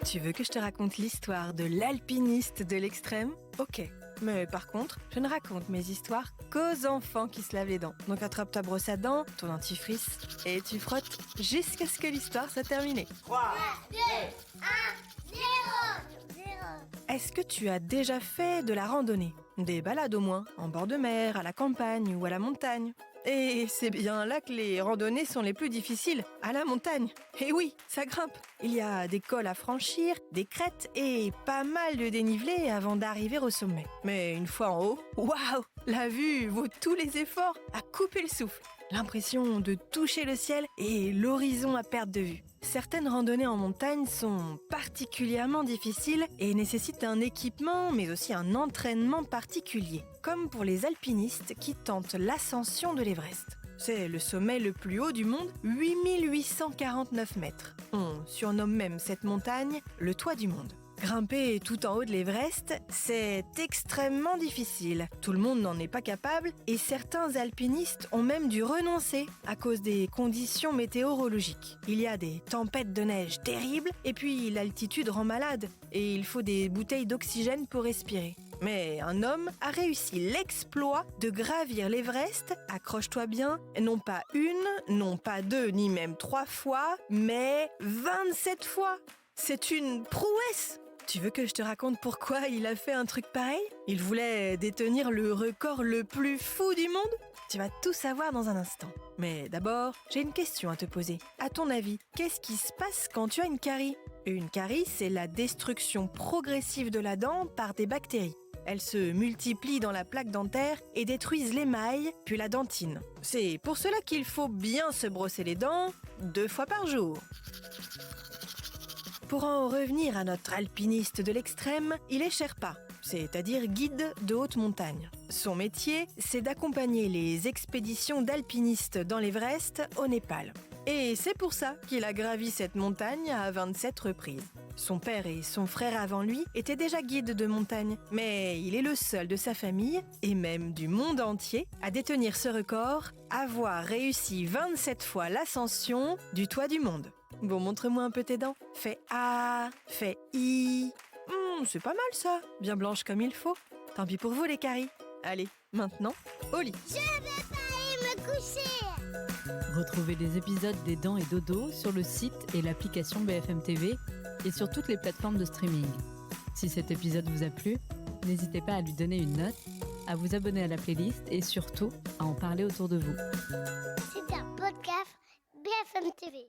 Tu veux que je te raconte l'histoire de l'alpiniste de l'extrême ? Ok. Mais par contre, je ne raconte mes histoires qu'aux enfants qui se lavent les dents. Donc attrape ta brosse à dents, ton dentifrice, et tu frottes jusqu'à ce que l'histoire soit terminée. 3, 2, 1, 0. Est-ce que tu as déjà fait de la randonnée ? Des balades au moins, en bord de mer, à la campagne ou à la montagne. Et c'est bien là que les randonnées sont les plus difficiles, à la montagne. Et oui, ça grimpe. Il y a des cols à franchir, des crêtes et pas mal de dénivelé avant d'arriver au sommet. Mais une fois en haut, waouh, la vue vaut tous les efforts à couper le souffle. L'impression de toucher le ciel et l'horizon à perte de vue. Certaines randonnées en montagne sont particulièrement difficiles et nécessitent un équipement mais aussi un entraînement particulier, comme pour les alpinistes qui tentent l'ascension de l'Everest. C'est le sommet le plus haut du monde, 8849 mètres. On surnomme même cette montagne le toit du monde. Grimper tout en haut de l'Everest, c'est extrêmement difficile. Tout le monde n'en est pas capable et certains alpinistes ont même dû renoncer à cause des conditions météorologiques. Il y a des tempêtes de neige terribles et puis l'altitude rend malade et il faut des bouteilles d'oxygène pour respirer. Mais un homme a réussi l'exploit de gravir l'Everest, accroche-toi bien, non pas une, non pas deux, ni même 3 fois, mais 27 fois. C'est une prouesse! Tu veux que je te raconte pourquoi il a fait un truc pareil ? Il voulait détenir le record le plus fou du monde ? Tu vas tout savoir dans un instant. Mais d'abord, j'ai une question à te poser. À ton avis, qu'est-ce qui se passe quand tu as une carie ? Une carie, c'est la destruction progressive de la dent par des bactéries. Elles se multiplient dans la plaque dentaire et détruisent l'émail, puis la dentine. C'est pour cela qu'il faut bien se brosser les dents 2 fois par jour. Pour en revenir à notre alpiniste de l'extrême, il est Sherpa, c'est-à-dire guide de haute montagne. Son métier, c'est d'accompagner les expéditions d'alpinistes dans l'Everest au Népal. Et c'est pour ça qu'il a gravi cette montagne à 27 reprises. Son père et son frère avant lui étaient déjà guides de montagne, mais il est le seul de sa famille, et même du monde entier, à détenir ce record, avoir réussi 27 fois l'ascension du toit du monde. Bon, montre-moi un peu tes dents. Fais A, fais I. C'est pas mal ça, bien blanche comme il faut. Tant pis pour vous les caries. Allez, maintenant, au lit. Je vais pas aller me coucher. Retrouvez les épisodes des Dents et Dodo sur le site et l'application BFM TV et sur toutes les plateformes de streaming. Si cet épisode vous a plu, n'hésitez pas à lui donner une note, à vous abonner à la playlist et surtout à en parler autour de vous. C'est un podcast BFM TV.